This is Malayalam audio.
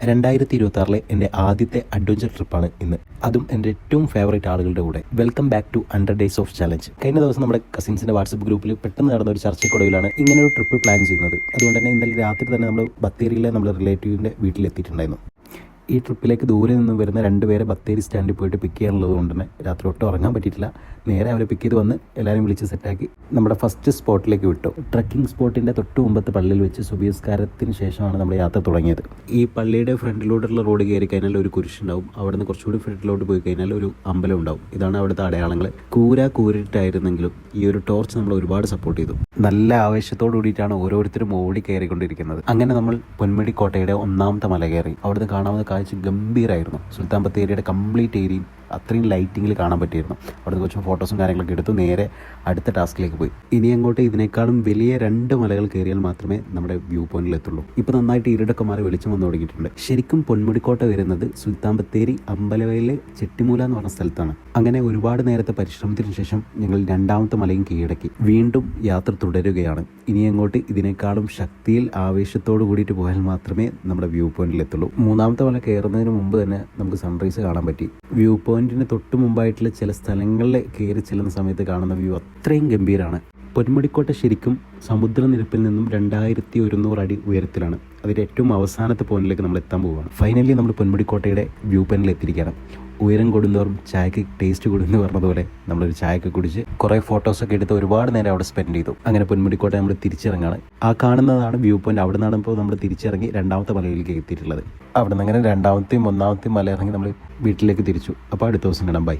2026 എൻ്റെ ആദ്യത്തെ അഡ്വഞ്ചർ ട്രിപ്പാണ് ഇന്ന്. അതും എൻ്റെ ഏറ്റവും ഫേവറേറ്റ് ആളുകളുടെ കൂടെ. Welcome back to 100 days of challenge. കഴിഞ്ഞ ദിവസം നമ്മുടെ കസിൻസിൻ്റെ വാട്സപ്പ് ഗ്രൂപ്പിൽ പെട്ടെന്ന് നടന്ന ഒരു ചർച്ചയ്ക്കൊടുവിലാണ് ഇങ്ങനെ ഒരു ട്രിപ്പ് പ്ലാൻ ചെയ്യുന്നത്. അതുകൊണ്ട് തന്നെ ഇന്നലെ രാത്രി തന്നെ നമ്മൾ ബത്തേരിയിലെ നമ്മുടെ റിലേറ്റീവിൻ്റെ വീട്ടിലെത്തിയിട്ടുണ്ടായിരുന്നു. ഈ ട്രിപ്പിലേക്ക് ദൂരെ നിന്ന് വരുന്ന 2 പേരെ ബത്തേരി സ്റ്റാൻഡിൽ പോയിട്ട് പിക്ക് ചെയ്യാനുള്ളത് കൊണ്ട് തന്നെ രാത്രി ഒട്ടും ഉറങ്ങാൻ പറ്റിയിട്ടില്ല. നേരെ അവരെ പിക്ക് ചെയ്ത് വന്ന് എല്ലാവരും വിളിച്ച് സെറ്റാക്കി നമ്മുടെ ഫസ്റ്റ് സ്പോട്ടിലേക്ക് വിട്ടു. ട്രക്കിംഗ് സ്പോട്ടിൻ്റെ തൊട്ട് മുമ്പത്തെ പള്ളിയിൽ വെച്ച് സുബഹിസ്കാരത്തിന് ശേഷമാണ് നമ്മൾ യാത്ര തുടങ്ങിയത്. ഈ പള്ളിയുടെ ഫ്രണ്ടിലോട്ടുള്ള റോഡ് കയറി കഴിഞ്ഞാൽ ഒരു കുരിശുണ്ടാവും. അവിടെ നിന്ന് കുറച്ചുകൂടി ഫ്രണ്ടിലോട്ട് പോയി കഴിഞ്ഞാൽ ഒരു അമ്പലം ഉണ്ടാവും. ഇതാണ് അവിടുത്തെ അടയാളങ്ങൾ. കൂരിട്ടായിരുന്നെങ്കിലും ഈ ഒരു ടോർച്ച് നമ്മൾ ഒരുപാട് സപ്പോർട്ട് ചെയ്തു. നല്ല ആവേശത്തോടു കൂടിയിട്ടാണ് ഓരോരുത്തരും ഓടി കയറിക്കൊണ്ടിരിക്കുന്നത്. അങ്ങനെ നമ്മൾ പൊന്മുടി കോട്ടയുടെ 1ാമത്തെ മല കയറി. അവിടുന്ന് കാണാവുന്ന കാഴ്ച ഗംഭീരമായിരുന്നു. സുൽത്താൻ ബത്തേരിയുടെ കംപ്ലീറ്റ് ഏരിയയും അത്രയും ലൈറ്റിങ്ങിൽ കാണാൻ പറ്റിയിരുന്നു. അവിടുന്ന് കുറച്ച് ഫോട്ടോസും കാര്യങ്ങളൊക്കെ എടുത്ത് നേരെ അടുത്ത ടാസ്കിലേക്ക് പോയി. ഇനി അങ്ങോട്ട് ഇതിനേക്കാളും വലിയ 2 മലകൾ കയറിയാൽ മാത്രമേ നമ്മുടെ വ്യൂ പോയിന്റിൽ എത്തുള്ളൂ. ഇപ്പോൾ നന്നായിട്ട് ഇരുടൊക്കെ മാറി വെളിച്ചം വന്നു തുടങ്ങിയിട്ടുണ്ട്. ശരിക്കും പൊന്മുടിക്കോട്ട വരുന്നത് സുൽത്താൻ ബത്തേരി അമ്പലവയലിലെ ചെട്ടിമൂല എന്ന് പറഞ്ഞ സ്ഥലത്താണ്. അങ്ങനെ ഒരുപാട് നേരത്തെ പരിശ്രമത്തിന് ശേഷം ഞങ്ങൾ 2ാമത്തെ മലയും കീഴടക്കി. വീണ്ടും യാത്ര തുടരുകയാണ്. ഇനി അങ്ങോട്ട് ഇതിനേക്കാളും ശക്തിയിൽ ആവേശത്തോട് കൂടിയിട്ട് പോയാൽ മാത്രമേ നമ്മുടെ വ്യൂ പോയിന്റിൽ എത്തുള്ളൂ. 3ാമത്തെ മല കയറുന്നതിന് മുമ്പ് തന്നെ നമുക്ക് സൺറൈസ് കാണാൻ പറ്റി. വ്യൂ പോയിന്റിന് തൊട്ട് മുമ്പായിട്ടുള്ള ചില സ്ഥലങ്ങളിൽ കയറി ചെല്ലുന്ന സമയത്ത് കാണുന്ന വ്യൂ അത്രയും ഗംഭീരമാണ്. പൊന്മുടിക്കോട്ട ശരിക്കും സമുദ്രനിരപ്പിൽ നിന്നും 2100 അടി ഉയരത്തിലാണ്. അതിൻ്റെ ഏറ്റവും അവസാനത്തെ പോയിന്റിലേക്ക് നമ്മൾ എത്താൻ പോവുകയാണ്. ഫൈനലി നമ്മൾ പൊന്മുടിക്കോട്ടയുടെ വ്യൂ പോയിന്റിൽ എത്തിയിരിക്കുകയാണ്. ഉയരം കൂടുന്നവരും ചായക്ക് ടേസ്റ്റ് കൂടുന്നു പറഞ്ഞതുപോലെ നമ്മളൊരു ചായയൊക്കെ കുടിച്ച് കുറേ ഫോട്ടോസൊക്കെ എടുത്ത് ഒരുപാട് നേരം അവിടെ സ്പെൻഡ് ചെയ്തു. അങ്ങനെ പൊന്മുടിക്കോട്ട നമ്മൾ തിരിച്ചിറങ്ങാണ്. ആ കാണുന്നതാണ് വ്യൂ പോയിന്റ്. അവിടെ നിന്നാണ് ഇപ്പോൾ നമ്മൾ തിരിച്ചിറങ്ങി 2ാമത്തെ മലയിലേക്ക് എത്തിയിട്ടുള്ളത്. അവിടെ നിന്ന് അങ്ങനെ 2ാമത്തെയും 1ാമത്തെയും മല ഇറങ്ങി നമ്മൾ വീട്ടിലേക്ക് തിരിച്ചു. അപ്പോൾ അടുത്ത ദിവസം കാണാം. ബൈ.